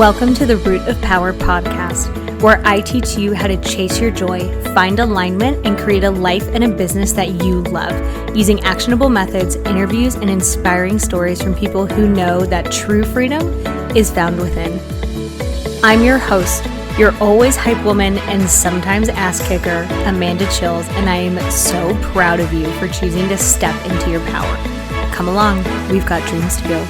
Welcome to the Root of Power podcast, where I teach you how to chase your joy, find alignment, and create a life and a business that you love, using actionable methods, interviews, and inspiring stories from people who know that true freedom is found within. I'm your host, your always hype woman and sometimes ass kicker, Amanda Chils, and I am so proud of you for choosing to step into your power. Come along, we've got dreams to build.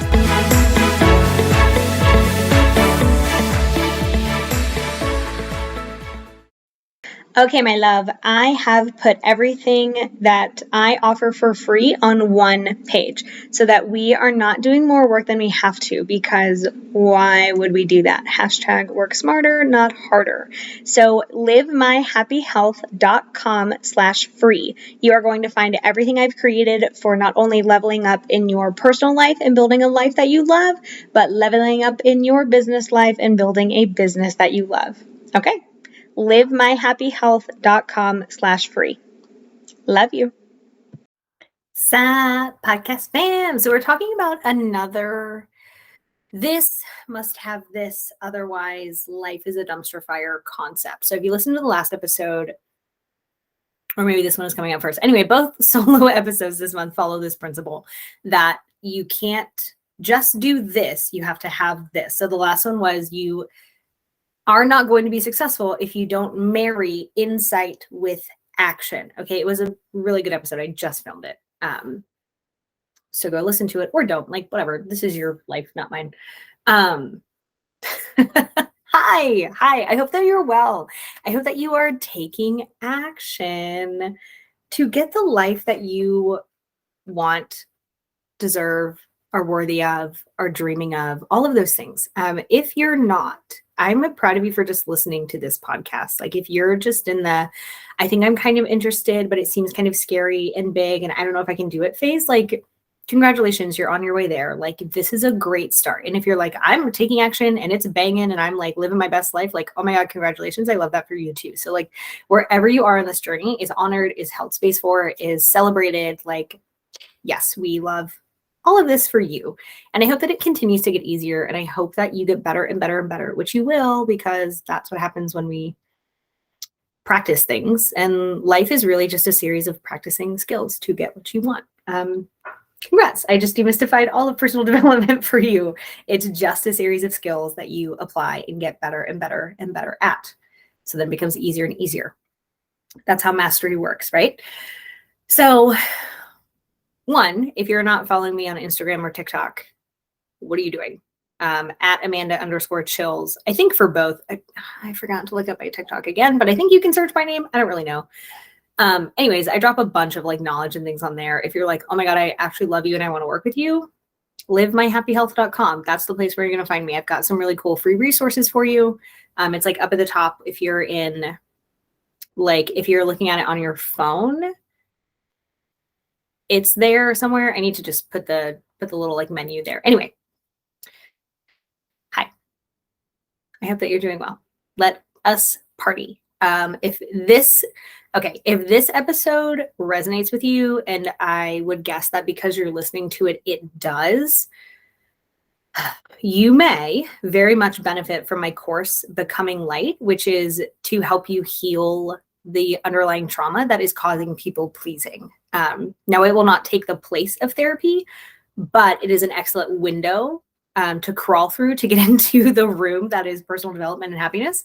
Okay, my love, I have put everything that I offer for free on one page so that we are not doing more work than we have to, because why would we do that? Hashtag work smarter, not harder. So livemyhappyhealth.com/free. You are going to find everything I've created for not only leveling up in your personal life and building a life that you love, but leveling up in your business life and building a business that you love. Okay? livemyhappyhealth.com/free. Love you. Podcast fam. So we're talking about another this must have this, otherwise life is a dumpster fire concept. So if you listen to the last episode, or maybe this one is coming out first. Anyway, both solo episodes this month follow this principle that you can't just do this, you have to have this. So the last one was you are not going to be successful if you don't marry insight with action. Okay, it was a really good episode. I just filmed it. So go listen to it or don't, like whatever. This is your life, not mine. Hi. I hope that you're well. I hope that you are taking action to get the life that you want, deserve, are worthy of, are dreaming of, all of those things. If you're not, I'm proud of you for just listening to this podcast. Like if you're just in the, I think I'm kind of interested, but it seems kind of scary and big, and I don't know if I can do it phase, like congratulations, you're on your way there. Like this is a great start. And if you're like, I'm taking action and it's banging and I'm like living my best life, like, oh my God, congratulations. I love that for you too. So like wherever you are in this journey is honored, is held space for, is celebrated. Like, yes, we love all of this for you. And I hope that it continues to get easier. And I hope that you get better and better and better, which you will, because that's what happens when we practice things. And life is really just a series of practicing skills to get what you want. Congrats. I just demystified all of personal development for you. It's just a series of skills that you apply and get better and better and better at. So then it becomes easier and easier. That's how mastery works, right? So one, if you're not following me on Instagram or TikTok, what are you doing? At Amanda_Chils. I think for both, I forgot to look up my TikTok again, but I think you can search my name. I don't really know. Anyways, I drop a bunch of like knowledge and things on there. If you're like, oh my God, I actually love you and I want to work with you, livemyhappyhealth.com. That's the place where you're going to find me. I've got some really cool free resources for you. It's like up at the top. If you're in, like, if you're looking at it on your phone, it's there somewhere. I need to just put the little like menu there. Anyway. Hi. I hope that you're doing well. Let us party. If this episode resonates with you, and I would guess that because you're listening to it, it does, you may very much benefit from my course, Becoming Light, which is to help you heal the underlying trauma that is causing people pleasing. Now, it will not take the place of therapy, but it is an excellent window to crawl through to get into the room that is personal development and happiness.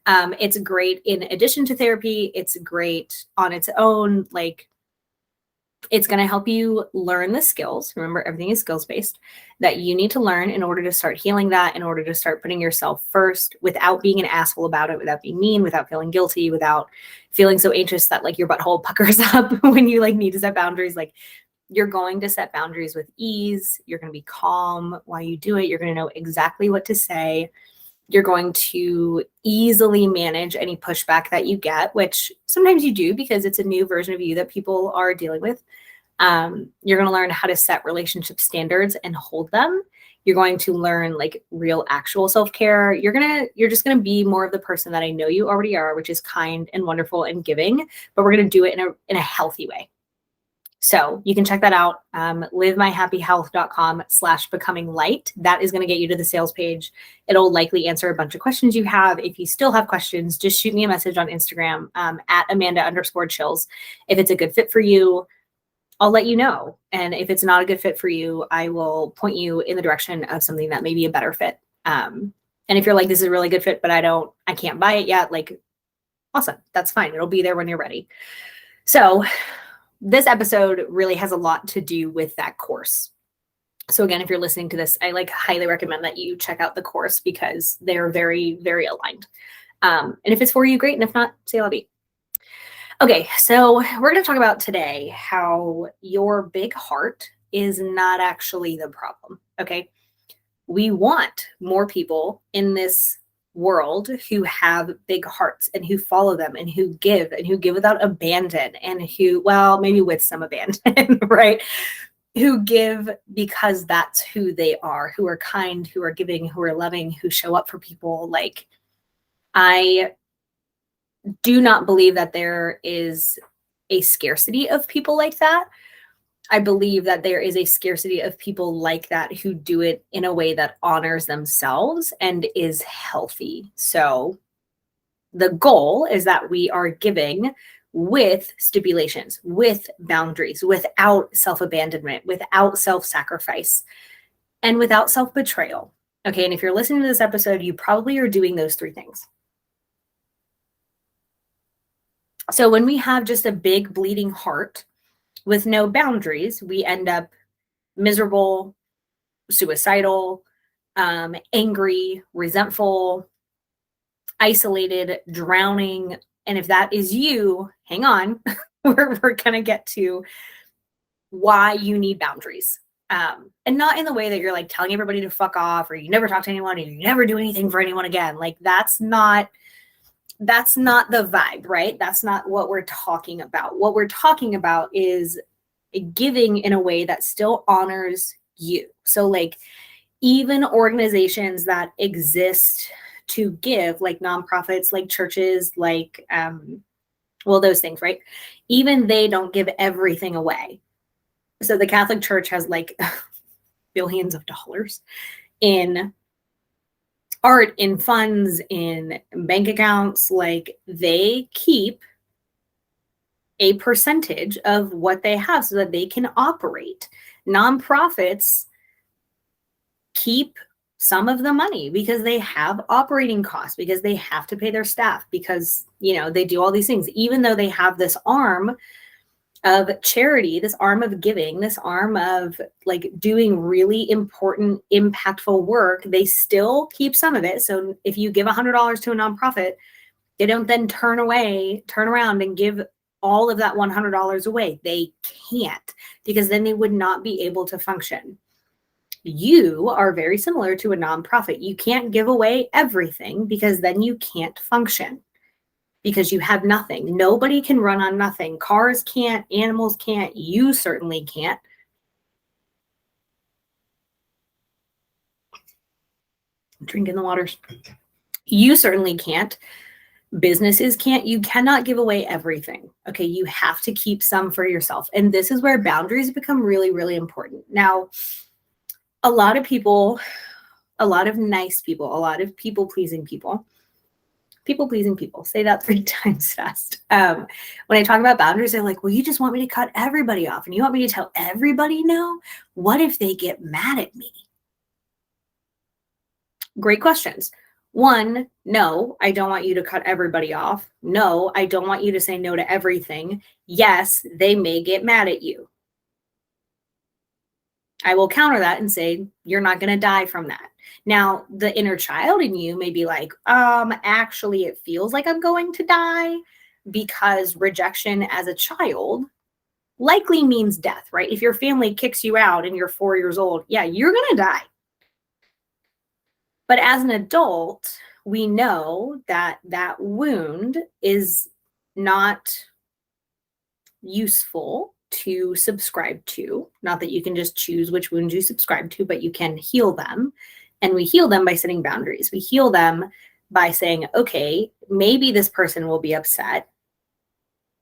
It's great in addition to therapy. It's great on its own. Like, it's going to help you learn the skills. Remember, everything is skills-based that you need to learn in order to start healing that, in order to start putting yourself first without being an asshole about it, without being mean, without feeling guilty, without feeling so anxious that like your butthole puckers up when you like need to set boundaries. Like, you're going to set boundaries with ease. You're going to be calm while you do it. You're going to know exactly what to say. You're going to easily manage any pushback that you get, which sometimes you do because it's a new version of you that people are dealing with. You're going to learn how to set relationship standards and hold them. You're going to learn like real actual self-care. You're just going to be more of the person that I know you already are, which is kind and wonderful and giving, but we're going to do it in a healthy way. So you can check that out, livemyhappyhealth.com/becoming-light. That is going to get you to the sales page. It'll likely answer a bunch of questions you have. If you still have questions, just shoot me a message on Instagram at Amanda_Chils. If it's a good fit for you, I'll let you know. And if it's not a good fit for you, I will point you in the direction of something that may be a better fit. And if you're like, this is a really good fit, but I can't buy it yet, like, awesome. That's fine. It'll be there when you're ready. So this episode really has a lot to do with that course. So again, if you're listening to this, I highly recommend that you check out the course because they're very, very aligned. And if it's for you, great. And if not, say la vie. Okay, so we're going to talk about today how your big heart is not actually the problem. Okay, we want more people in this world who have big hearts and who follow them and who give without abandon and who, well, maybe with some abandon, right? Who give because that's who they are, who are kind, who are giving, who are loving, who show up for people. Like, I do not believe that there is a scarcity of people like that. I believe that there is a scarcity of people like that who do it in a way that honors themselves and is healthy. So the goal is that we are giving with stipulations, with boundaries, without self-abandonment, without self-sacrifice, and without self-betrayal. Okay, and if you're listening to this episode, you probably are doing those three things. So when we have just a big bleeding heart with no boundaries, we end up miserable, suicidal, angry, resentful, isolated, drowning. And if that is you, hang on, we're going to get to why you need boundaries. And not in the way that you're like telling everybody to fuck off or you never talk to anyone or you never do anything for anyone again. Like that's not the vibe, right? That's not what we're talking about. What we're talking about is giving in a way that still honors you. So like even organizations that exist to give, like nonprofits, like churches, like, well, those things, right? Even they don't give everything away. So the Catholic Church has like billions of dollars in art, in funds, in bank accounts. Like they keep a percentage of what they have so that they can operate. Nonprofits keep some of the money because they have operating costs, because they have to pay their staff, because, you know, they do all these things, even though they have this arm of charity, this arm of giving, this arm of like doing really important, impactful work, they still keep some of it. So if you give $100 to a nonprofit, they don't then turn around and give all of that $100 away. They can't, because then they would not be able to function. You are very similar to a nonprofit. You can't give away everything because then you can't function, because you have nothing. Nobody can run on nothing. Cars can't, animals can't, you certainly can't. I'm drinking the waters. You certainly can't. Businesses can't. You cannot give away everything. Okay, you have to keep some for yourself. And this is where boundaries become really, really important. Now, a lot of people, a lot of nice people, a lot of people-pleasing people, say that 3 times fast. When I talk about boundaries, they're like, well, you just want me to cut everybody off and you want me to tell everybody no? What if they get mad at me? Great questions. 1, no, I don't want you to cut everybody off. No, I don't want you to say no to everything. Yes, they may get mad at you. I will counter that and say, you're not going to die from that. Now, the inner child in you may be like, actually, it feels like I'm going to die, because rejection as a child likely means death, right? If your family kicks you out and you're 4 years old, yeah, you're going to die. But as an adult, we know that that wound is not useful to subscribe to. Not that you can just choose which wounds you subscribe to, but you can heal them. And we heal them by setting boundaries. We heal them by saying, okay, maybe this person will be upset,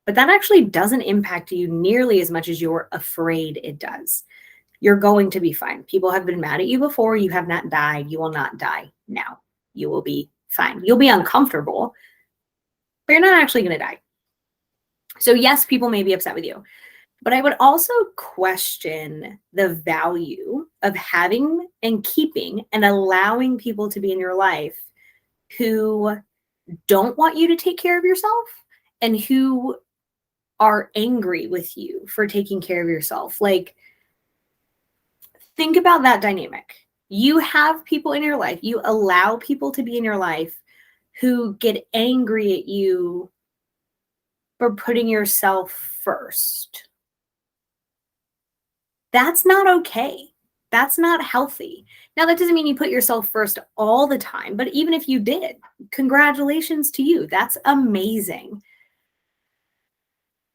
But that actually doesn't impact you nearly as much as you're afraid it does. You're going to be fine. People have been mad at you before. You have not died. You will not die now. You will be fine. You'll be uncomfortable, but you're not actually going to die. So yes, people may be upset with you, but I would also question the value of having and keeping and allowing people to be in your life who don't want you to take care of yourself and who are angry with you for taking care of yourself. Like, think about that dynamic. You have people in your life, you allow people to be in your life who get angry at you for putting yourself first. That's not okay. That's not healthy. Now, that doesn't mean you put yourself first all the time, but even if you did, congratulations to you. That's amazing.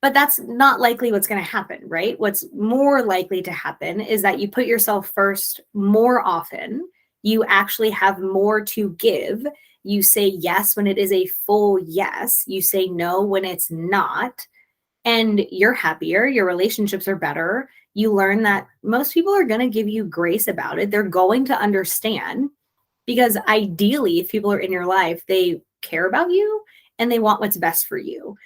But that's not likely what's going to happen, right? What's more likely to happen is that you put yourself first more often. You actually have more to give. You say yes when it is a full yes. You say no when it's not. And you're happier. Your relationships are better. You learn that most people are going to give you grace about it. They're going to understand, because ideally, if people are in your life, they care about you and they want what's best for you.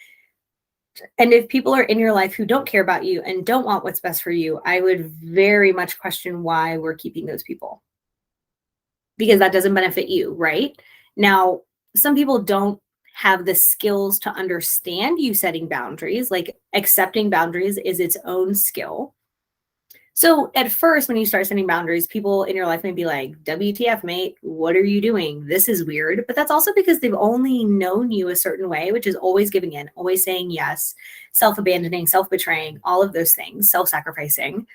And if people are in your life who don't care about you and don't want what's best for you, I would very much question why we're keeping those people, because that doesn't benefit you, right? Now, some people don't have the skills to understand you setting boundaries. Like, accepting boundaries is its own skill. So at first, when you start setting boundaries, people in your life may be like, WTF, mate, what are you doing? This is weird. But that's also because they've only known you a certain way, which is always giving in, always saying yes, self-abandoning, self-betraying, all of those things, self-sacrificing.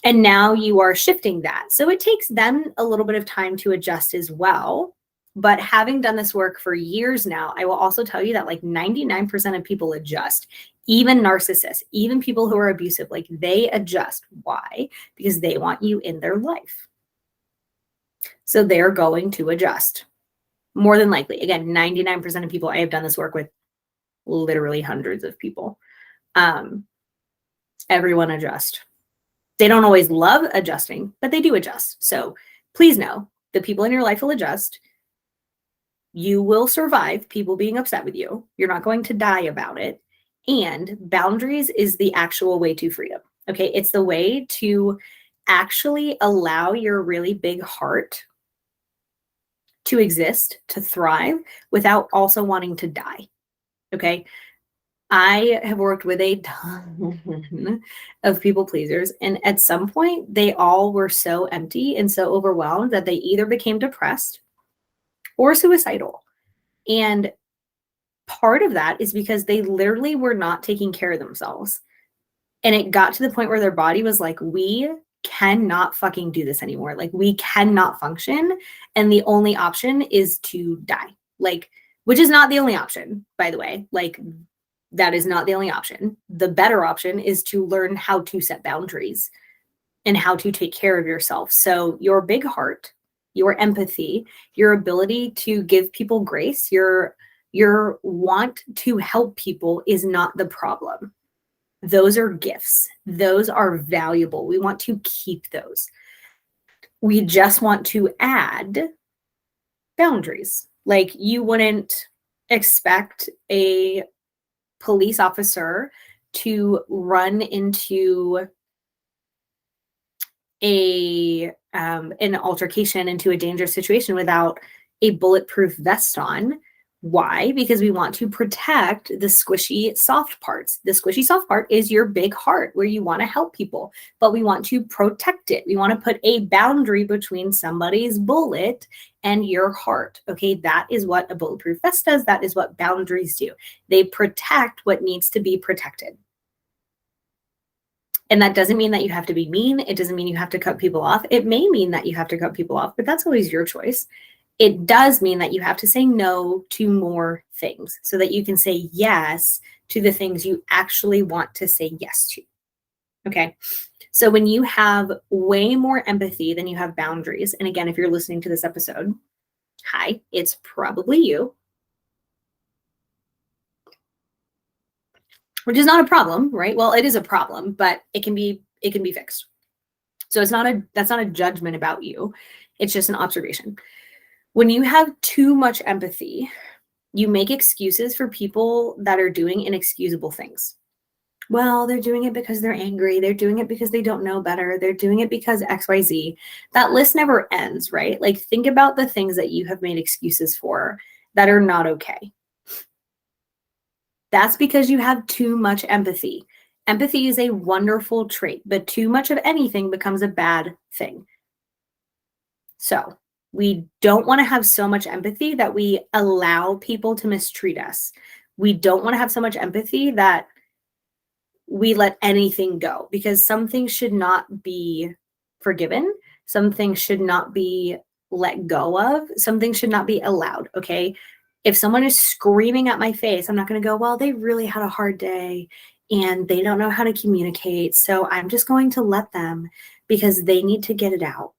And now you are shifting that. So it takes them a little bit of time to adjust as well. But having done this work for years now, I will also tell you that like 99% of people adjust. Even narcissists, even people who are abusive, like, they adjust. Why? Because they want you in their life. So they're going to adjust. More than likely. Again, 99% of people, I have done this work with literally hundreds of people. Everyone adjust. They don't always love adjusting, but they do adjust. So please know the people in your life will adjust. You will survive people being upset with you. You're not going to die about it. And boundaries is the actual way to freedom. Okay. It's the way to actually allow your really big heart to exist, to thrive, without also wanting to die. Okay. I have worked with a ton of people pleasers, and at some point, they all were so empty and so overwhelmed that they either became depressed or suicidal. And part of that is because they literally were not taking care of themselves. And it got to the point where their body was like, we cannot fucking do this anymore. Like, we cannot function. And the only option is to die. Like, which is not the only option, by the way. Like, that is not the only option. The better option is to learn how to set boundaries and how to take care of yourself. So your big heart, your empathy, your ability to give people grace, your want to help people is not the problem. Those are gifts. Those are valuable. We want to keep those. We just want to add boundaries. Like, you wouldn't expect a police officer to run into an altercation, into a dangerous situation, without a bulletproof vest on. Why? Because we want to protect the squishy soft parts. The squishy soft part is your big heart, where you want to help people, but we want to protect it. We want to put a boundary between somebody's bullet and your heart. Okay, that is what a bulletproof vest does. That is what boundaries do. They protect what needs to be protected. And that doesn't mean that you have to be mean. It doesn't mean you have to cut people off. It may mean that you have to cut people off, but that's always your choice. It does mean that you have to say no to more things so that you can say yes to the things you actually want to say yes to. Okay. So when you have way more empathy than you have boundaries, and again, if you're listening to this episode, hi, it's probably you. which is not a problem, right? Well, it is a problem, but it can be fixed. So that's not a judgment about you. It's just an observation. When you have too much empathy, you make excuses for people that are doing inexcusable things. Well, they're doing it because they're angry. They're doing it because they don't know better. They're doing it because XYZ. That list never ends, right? Like, think about the things that you have made excuses for that are not okay. That's because you have too much empathy. Empathy is a wonderful trait, but too much of anything becomes a bad thing. So we don't want to have so much empathy that we allow people to mistreat us. We don't want to have so much empathy that we let anything go, because some things should not be forgiven. Some things should not be let go of. Some things should not be allowed. Okay. If someone is screaming at my face, I'm not going to go, well, they really had a hard day and they don't know how to communicate. So I'm just going to let them because they need to get it out.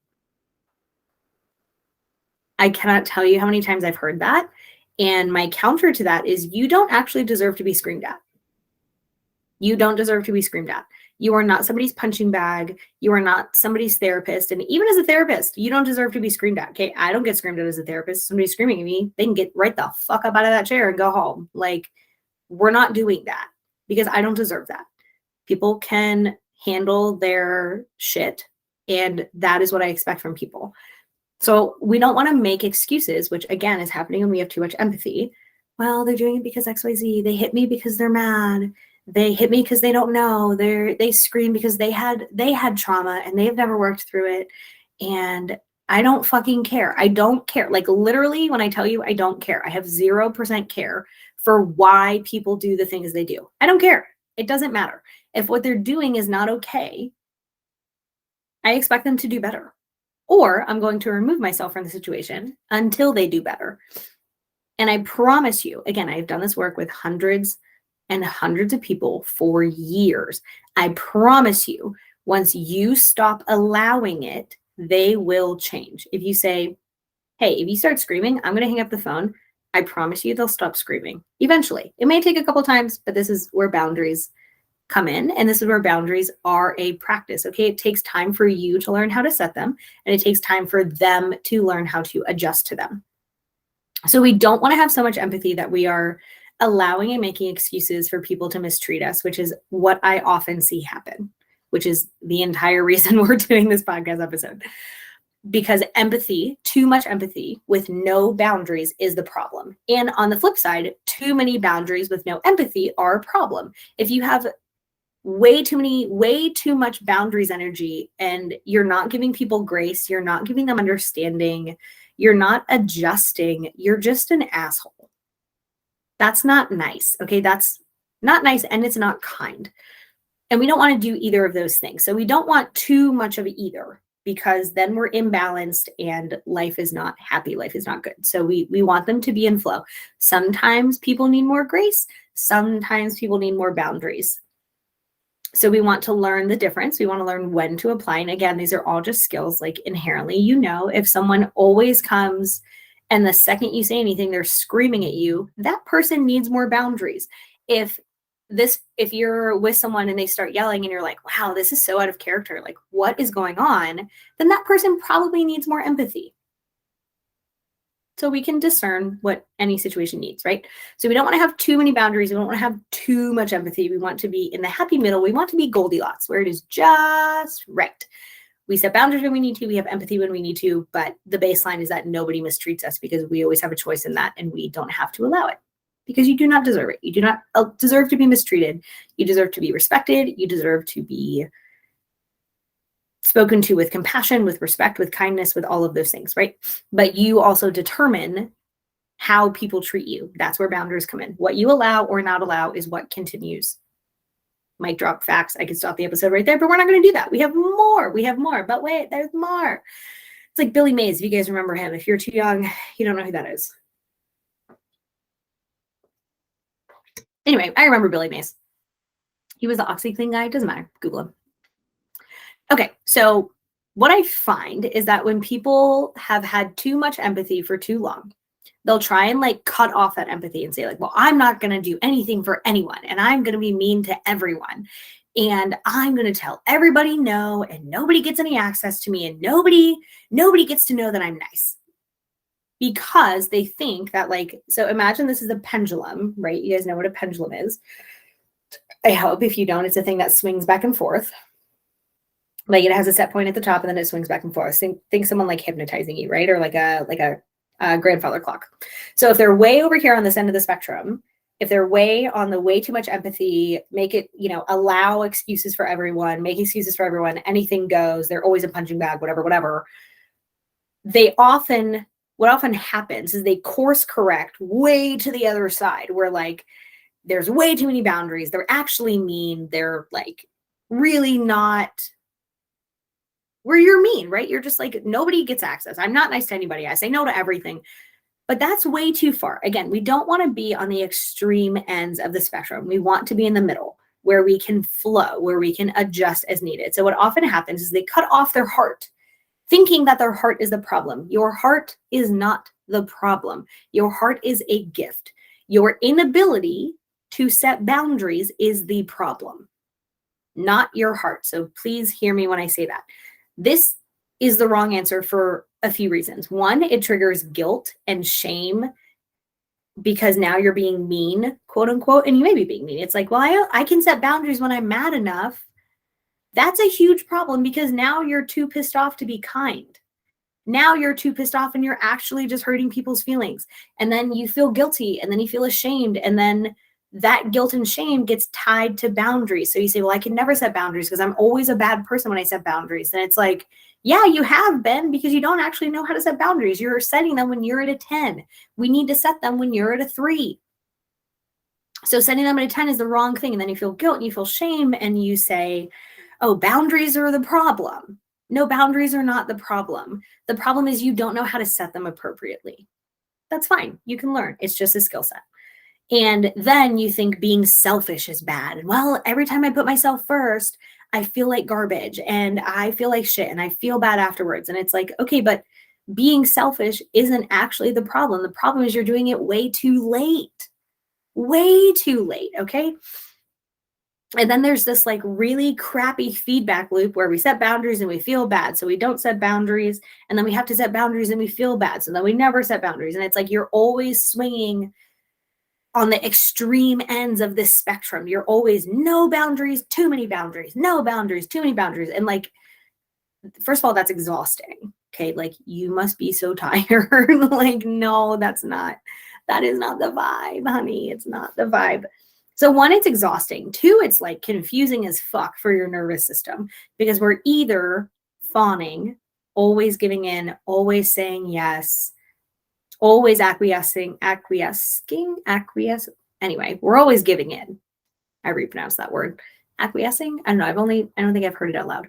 I cannot tell you how many times I've heard that. And my counter to that is, you don't actually deserve to be screamed at. You don't deserve to be screamed at. You are not somebody's punching bag. You are not somebody's therapist. And even as a therapist, you don't deserve to be screamed at. Okay. I don't get screamed at as a therapist. Somebody's screaming at me, they can get right the fuck up out of that chair and go home. Like, we're not doing that because I don't deserve that. People can handle their shit. And that is what I expect from people. So we don't want to make excuses, which again is happening when we have too much empathy. Well, they're doing it because XYZ. They hit me because they're mad. They hit me because they don't know. They scream because they had trauma and they've never worked through it. And I don't fucking care. I don't care. Like, literally, when I tell you I don't care, I have 0% care for why people do the things they do. I don't care. It doesn't matter. If what they're doing is not okay, I expect them to do better. Or I'm going to remove myself from the situation until they do better. And I promise you, again, I've done this work with hundreds and hundreds of people for years. I promise you, once you stop allowing it, they will change. If you say, hey, if you start screaming, I'm going to hang up the phone, I promise you they'll stop screaming eventually. It may take a couple times, but this is where boundaries come in. And this is where boundaries are a practice. Okay. It takes time for you to learn how to set them, and it takes time for them to learn how to adjust to them. So we don't want to have so much empathy that we are allowing and making excuses for people to mistreat us, which is what I often see happen, which is the entire reason we're doing this podcast episode. Because empathy, too much empathy with no boundaries is the problem. And on the flip side, too many boundaries with no empathy are a problem. If you have way too much boundaries energy and you're not giving people grace, you're not giving them understanding, you're not adjusting, you're just an asshole. That's not nice. Okay. That's not nice. And it's not kind. And we don't want to do either of those things. So we don't want too much of either, because then we're imbalanced and life is not happy. Life is not good. So we want them to be in flow. Sometimes people need more grace. Sometimes people need more boundaries. So we want to learn the difference. We want to learn when to apply. And again, these are all just skills. Like, inherently, if someone always comes and the second you say anything, they're screaming at you, that person needs more boundaries. If you're with someone and they start yelling and you're like, wow, this is so out of character, like, what is going on? Then that person probably needs more empathy. So we can discern what any situation needs, right? So we don't want to have too many boundaries. We don't want to have too much empathy. We want to be in the happy middle. We want to be Goldilocks, where it is just right. We set boundaries when we need to. We have empathy when we need to. But the baseline is that nobody mistreats us, because we always have a choice in that, and we don't have to allow it, because you do not deserve it. You do not deserve to be mistreated. You deserve to be respected. You deserve to be spoken to with compassion, with respect, with kindness, with all of those things, right? But you also determine how people treat you. That's where boundaries come in. What you allow or not allow is what continues. Mic drop, facts. I could stop the episode right there, but we're not going to do that. We have more, but wait, there's more. It's like Billy Mays, if you guys remember him. If you're too young, you don't know who that is. Anyway, I remember Billy Mays. He was the OxyClean guy. Doesn't matter. Google him. Okay, so what I find is that when people have had too much empathy for too long, they'll try and like cut off that empathy and say like, well, I'm not going to do anything for anyone and I'm going to be mean to everyone. And I'm going to tell everybody no, and nobody gets any access to me, and nobody gets to know that I'm nice. Because they think that like, so imagine this is a pendulum, right? You guys know what a pendulum is. I hope. If you don't, it's a thing that swings back and forth. Like it has a set point at the top and then it swings back and forth. Think someone like hypnotizing you, right? Or like a grandfather clock. So if they're way over here on this end of the spectrum, if they're way on the way too much empathy, make it, allow excuses for everyone, make excuses for everyone, anything goes, they're always a punching bag, whatever. What often happens is they course correct way to the other side where like there's way too many boundaries. They're actually mean. They're like really not where you're mean, right? You're just like, nobody gets access. I'm not nice to anybody. I say no to everything. But that's way too far. Again, we don't want to be on the extreme ends of the spectrum. We want to be in the middle where we can flow, where we can adjust as needed. So what often happens is they cut off their heart, thinking that their heart is the problem. Your heart is not the problem. Your heart is a gift. Your inability to set boundaries is the problem, not your heart. So please hear me when I say that. This is the wrong answer for a few reasons. One, it triggers guilt and shame because now you're being mean, quote unquote, and you may be being mean. It's like, well, I can set boundaries when I'm mad enough. That's a huge problem because now you're too pissed off to be kind. Now you're too pissed off and you're actually just hurting people's feelings. And then you feel guilty and then you feel ashamed. And then that guilt and shame gets tied to boundaries. So you say, well, I can never set boundaries because I'm always a bad person when I set boundaries. And it's like, yeah, you have been because you don't actually know how to set boundaries. You're setting them when you're at a 10. We need to set them when you're at a 3. So setting them at a 10 is the wrong thing. And then you feel guilt and you feel shame and you say, oh, boundaries are the problem. No, boundaries are not the problem. The problem is you don't know how to set them appropriately. That's fine. You can learn. It's just a skill set. And then you think being selfish is bad. And well, every time I put myself first, I feel like garbage and I feel like shit and I feel bad afterwards. And it's like, okay, but being selfish isn't actually the problem. The problem is you're doing it way too late. Way too late, okay? And then there's this like really crappy feedback loop where we set boundaries and we feel bad. So we don't set boundaries and then we have to set boundaries and we feel bad. So then we never set boundaries. And it's like you're always swinging on the extreme ends of this spectrum. You're always no boundaries, too many boundaries, no boundaries, too many boundaries. And like, first of all, that's exhausting. Okay. Like you must be so tired. Like, no, that is not the vibe, honey. It's not the vibe. So one, it's exhausting. Two, it's like confusing as fuck for your nervous system because we're either fawning, always giving in, always saying yes, always acquiescing. Anyway, we're always giving in. I repronounced that word. Acquiescing? I don't know. I don't think I've heard it out loud.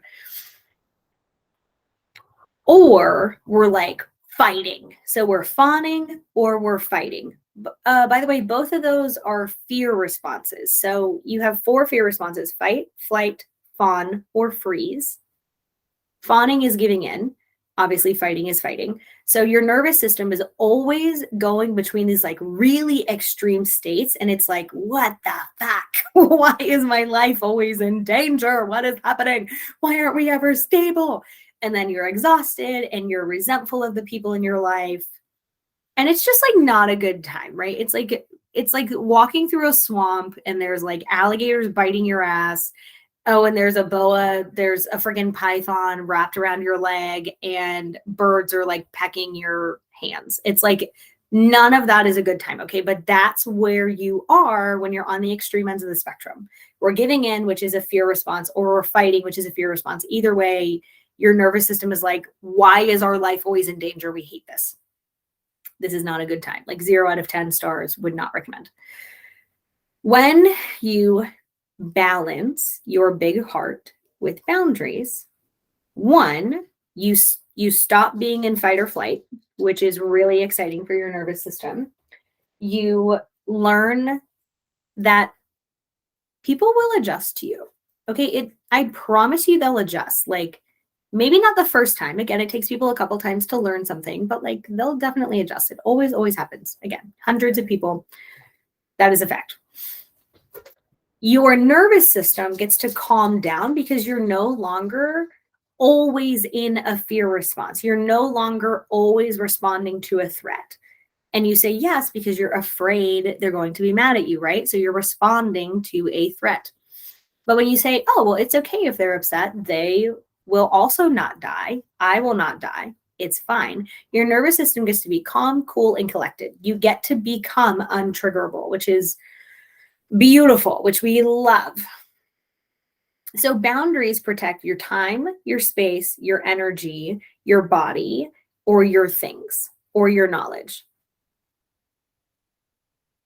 Or we're like fighting. So we're fawning or we're fighting. By the way, both of those are fear responses. So you have 4 fear responses: fight, flight, fawn, or freeze. Fawning is giving in. Obviously, fighting is fighting. So your nervous system is always going between these like really extreme states. And it's like, what the fuck? Why is my life always in danger? What is happening? Why aren't we ever stable? And then you're exhausted and you're resentful of the people in your life. And it's just like not a good time, right? It's like walking through a swamp and there's like alligators biting your ass. Oh, and there's a boa, there's a friggin' python wrapped around your leg and birds are like pecking your hands. It's like none of that is a good time, okay? But that's where you are when you're on the extreme ends of the spectrum. We're giving in, which is a fear response, or we're fighting, which is a fear response. Either way, your nervous system is like, why is our life always in danger? We hate this. This is not a good time. Like 0 out of 10 stars, would not recommend. When you balance your big heart with boundaries, one, you stop being in fight or flight, which is really exciting for your nervous system. You learn that people will adjust to you. Okay, I promise you they'll adjust. Like Maybe not the first time. Again, it takes people a couple times to learn something, but like they'll definitely adjust. It always happens. Again, hundreds of people. That is a fact. Your nervous system gets to calm down because you're no longer always in a fear response. You're no longer always responding to a threat. And you say yes because you're afraid they're going to be mad at you, right? So you're responding to a threat. But when you say, oh, well, it's okay if they're upset, they will also not die. I will not die. It's fine. Your nervous system gets to be calm, cool, and collected. You get to become untriggerable, which is beautiful, which we love. So boundaries protect your time, your space, your energy, your body, or your things, or your knowledge.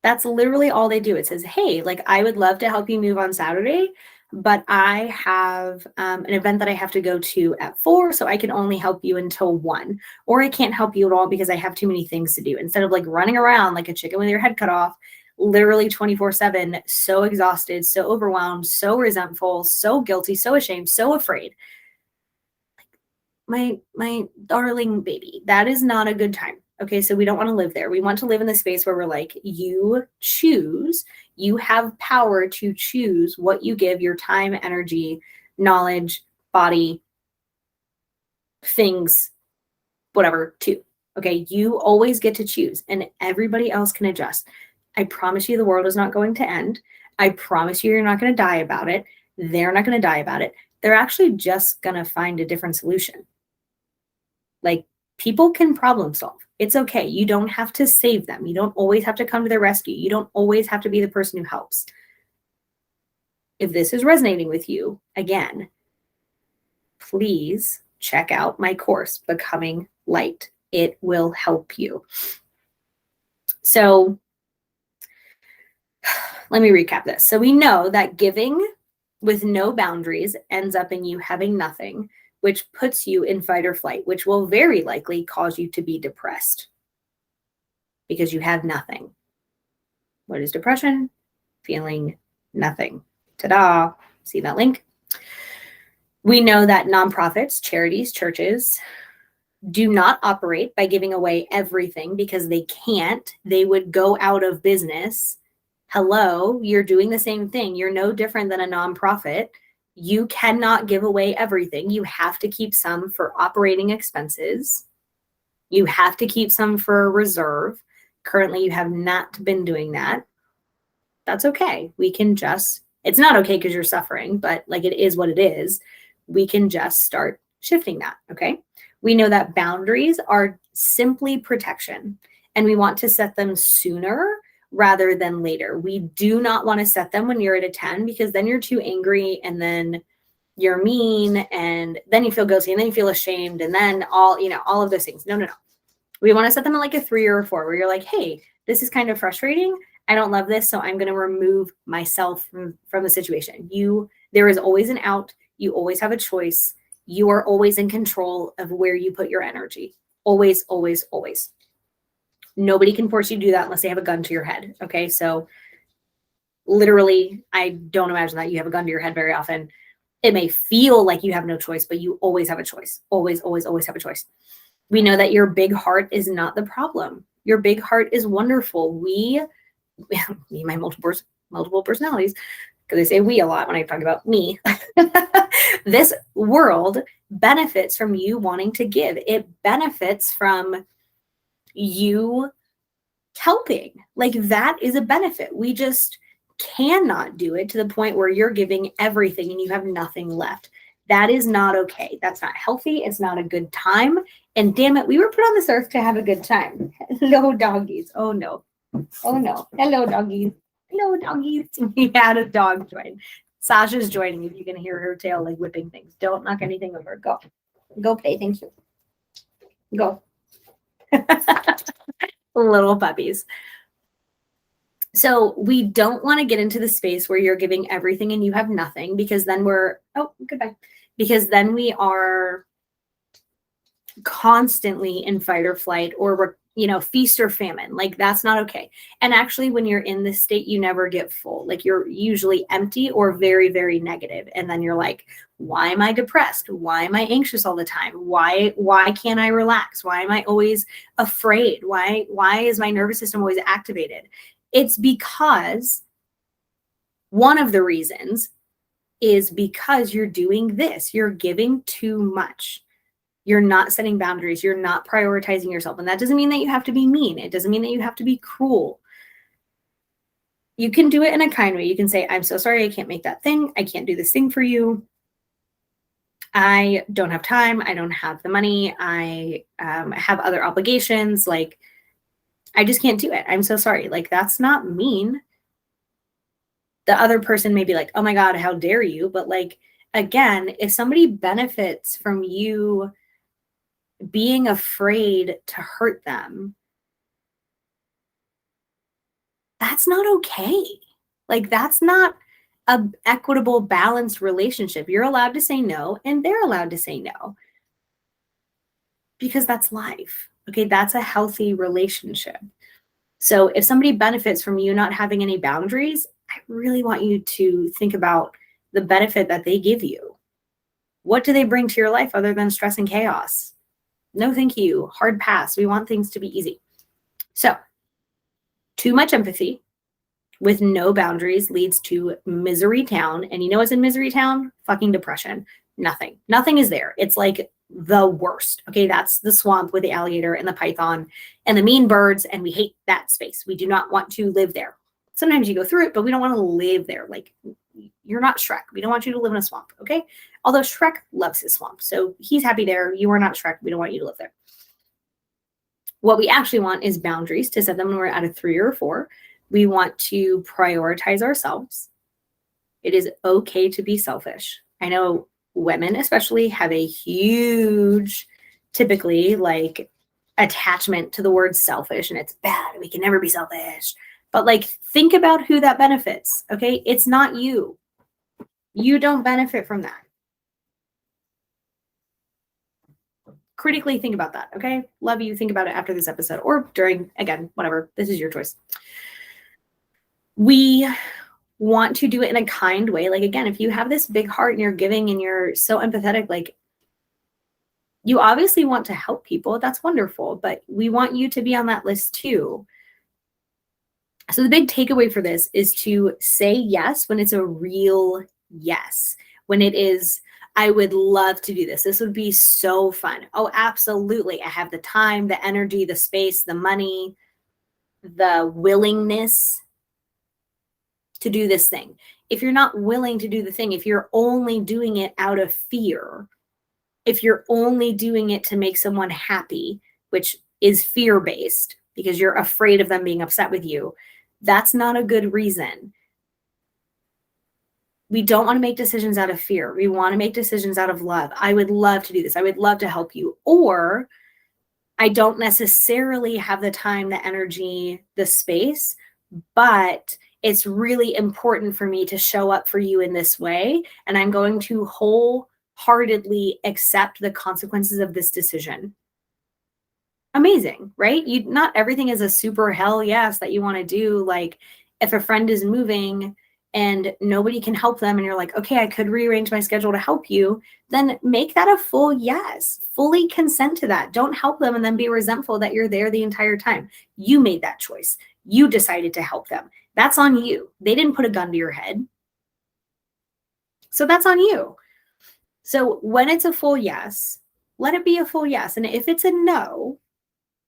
That's literally all they do. It says, hey, like I would love to help you move on Saturday, but I have an event that I have to go to at 4, so I can only help you until 1. Or I can't help you at all because I have too many things to do. Instead of like running around like a chicken with your head cut off, literally 24/7, so exhausted, so overwhelmed, so resentful, so guilty, so ashamed, so afraid. My darling baby, that is not a good time. Okay, so we don't want to live there. We want to live in the space where we're like, you choose, you have power to choose what you give your time, energy, knowledge, body, things, whatever, to. Okay, you always get to choose, and everybody else can adjust. I promise you the world is not going to end. I promise you you're not going to die about it. They're not going to die about it. They're actually just going to find a different solution. Like, people can problem solve. It's okay. You don't have to save them. You don't always have to come to their rescue. You don't always have to be the person who helps. If this is resonating with you, again, please check out my course, Becoming Light. It will help you. So let me recap this. So we know that giving with no boundaries ends up in you having nothing, which puts you in fight or flight, which will very likely cause you to be depressed because you have nothing. What is depression? Feeling nothing. Ta-da! See that link? We know that nonprofits, charities, churches do not operate by giving away everything because they can't. They would go out of business. Hello, you're doing the same thing. You're no different than a nonprofit. You cannot give away everything. You have to keep some for operating expenses. You have to keep some for reserve. Currently, you have not been doing that. That's okay. We can just, it's not okay because you're suffering, but like it is what it is. We can just start shifting that, okay? We know that boundaries are simply protection, and we want to set them sooner rather than later. We do not want to set them when you're at a 10 because then you're too angry and then you're mean and then you feel guilty and then you feel ashamed and then all of those things. No. We want to set them at like a 3 or a 4 where you're like, hey, this is kind of frustrating. I don't love this, so I'm going to remove myself from the situation. There is always an out. You always have a choice. You are always in control of where you put your energy. Always, always, always. Nobody can force you to do that unless they have a gun to your head. Okay, so literally, I don't imagine that you have a gun to your head very often. It may feel like you have no choice, but you always have a choice. Always, always, always have a choice. We know that your big heart is not the problem. Your big heart is wonderful. Me, my multiple personalities, because I say we a lot when I talk about me. This world benefits from you wanting to give. It benefits from you helping. Like, that is a benefit. We just cannot do it to the point where you're giving everything and you have nothing left. That is not okay. That's not healthy. It's not a good time. And damn it, we were put on this earth to have a good time. Hello, doggies. Oh no. Oh no. Hello, doggies. Hello, doggies. We had a dog join. Sasha's joining. If you can hear her tail like whipping things. Don't knock anything over. Go. Go play. Thank you. Go. Little puppies. So we don't want to get into the space where you're giving everything and you have nothing, because then goodbye. Because then we are constantly in fight or flight, or feast or famine. Like, that's not okay. And actually, when you're in this state, you never get full. Like, you're usually empty or very, very negative. And then you're like, Why am I depressed? Why am I anxious all the time? Why can't I relax? Why am I always afraid? Why is my nervous system always activated? It's because one of the reasons is because you're doing this. You're giving too much. You're not setting boundaries. You're not prioritizing yourself. And that doesn't mean that you have to be mean. It doesn't mean that you have to be cruel. You can do it in a kind way. You can say, I'm so sorry, I can't make that thing. I can't do this thing for you. I don't have time. I don't have the money. I have other obligations. Like, I just can't do it. I'm so sorry. Like, that's not mean. The other person may be like, oh my God, how dare you? But like, again, if somebody benefits from you being afraid to hurt them, that's not okay. Like, that's not a equitable, balanced relationship. You're allowed to say no, and they're allowed to say no, because that's life. Okay, that's a healthy relationship. So if somebody benefits from you not having any boundaries, I really want you to think about the benefit that they give you. What do they bring to your life other than stress and chaos? No, thank you. Hard pass. We want things to be easy. So, too much empathy with no boundaries leads to misery town. And you know what's in misery town? Fucking depression. Nothing. Nothing is there. It's like the worst. Okay, that's the swamp with the alligator and the python and the mean birds. And we hate that space. We do not want to live there. Sometimes you go through it, but we don't want to live there. Like, you're not Shrek. We don't want you to live in a swamp. Okay. Although Shrek loves his swamp. So he's happy there. You are not Shrek. We don't want you to live there. What we actually want is boundaries, to set them when we're at a 3 or a 4. We want to prioritize ourselves. It is okay to be selfish. I know women especially have a huge, typically, like, attachment to the word selfish, and it's bad. We can never be selfish. But like, think about who that benefits. Okay. It's not you. You don't benefit from that. Critically think about that. Okay. Love you. Think about it after this episode or during, again, whatever. This is your choice. We want to do it in a kind way. Like, again, if you have this big heart and you're giving and you're so empathetic, like, you obviously want to help people. That's wonderful. But we want you to be on that list too. So the big takeaway for this is to say yes when it's a real yes. When it is, I would love to do this. This would be so fun. Oh, absolutely. I have the time, the energy, the space, the money, the willingness to do this thing. If you're not willing to do the thing, if you're only doing it out of fear, if you're only doing it to make someone happy, which is fear-based because you're afraid of them being upset with you, that's not a good reason. We don't want to make decisions out of fear. We want to make decisions out of love. I would love to do this. I would love to help you. Or I don't necessarily have the time, the energy, the space, but it's really important for me to show up for you in this way. And I'm going to wholeheartedly accept the consequences of this decision. Amazing, right? Not everything is a super hell yes that you want to do. Like, if a friend is moving and nobody can help them and you're like, okay, I could rearrange my schedule to help you, then make that a full yes. Fully consent to that. Don't help them and then be resentful that you're there the entire time. You made that choice. You decided to help them. That's on you. They didn't put a gun to your head. So that's on you. So when it's a full yes, let it be a full yes. And if it's a no,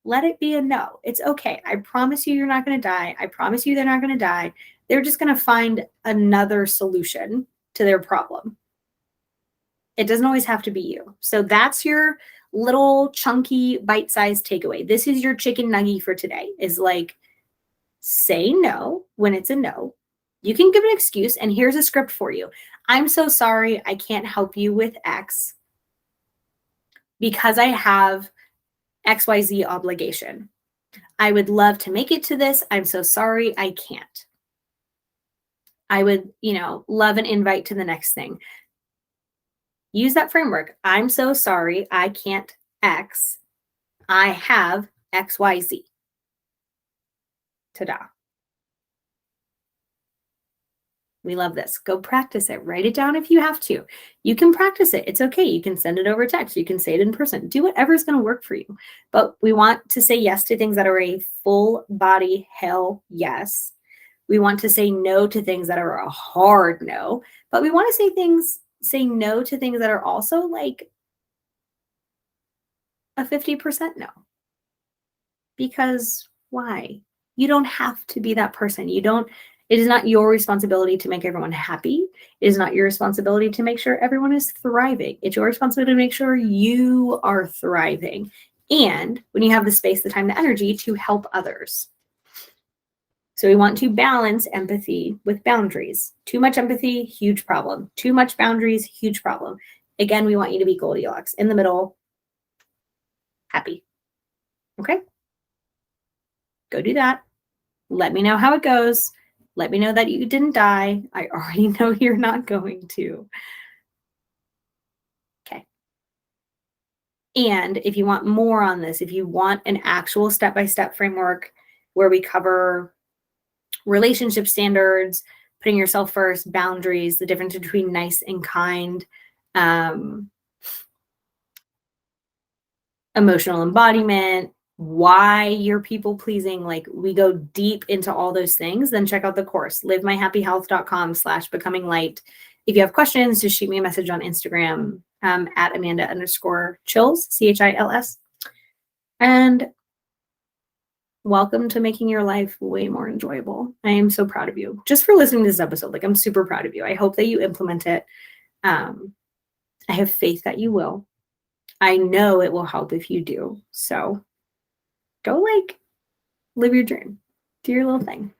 let it be a no. It's okay. I promise you, you're not going to die. I promise you, they're not going to die. They're just going to find another solution to their problem. It doesn't always have to be you. So that's your little chunky bite-sized takeaway. This is your chicken nugget for today, is like, say no when it's a no. You can give an excuse, and here's a script for you. I'm so sorry, I can't help you with X because I have XYZ obligation. I would love to make it to this. I'm so sorry, I can't. I would, love an invite to the next thing. Use that framework. I'm so sorry, I can't X. I have XYZ. Ta-da. We love this. Go practice it. Write it down if you have to. You can practice it. It's okay. You can send it over text. You can say it in person. Do whatever's going to work for you. But we want to say yes to things that are a full body hell yes. We want to say no to things that are a hard no. But we want to say no to things that are also like a 50% no. Because why? You don't have to be that person. It is not your responsibility to make everyone happy. It is not your responsibility to make sure everyone is thriving. It's your responsibility to make sure you are thriving. And when you have the space, the time, the energy to help others. So we want to balance empathy with boundaries. Too much empathy, huge problem. Too much boundaries, huge problem. Again, we want you to be Goldilocks. In the middle, happy. Okay? Go do that. Let me know how it goes. Let me know that you didn't die. I already know you're not going to. Okay. And if you want more on this, if you want an actual step-by-step framework where we cover relationship standards, putting yourself first, boundaries, the difference between nice and kind, emotional embodiment, why you're people pleasing, like we go deep into all those things, then check out the course, livemyhappyhealth.com/becoming-light. If you have questions, just shoot me a message on Instagram at Amanda_Chils, CHILS. And welcome to making your life way more enjoyable. I am so proud of you just for listening to this episode. Like, I'm super proud of you. I hope that you implement it. I have faith that you will. I know it will help if you do. So go live your dream. Do your little thing.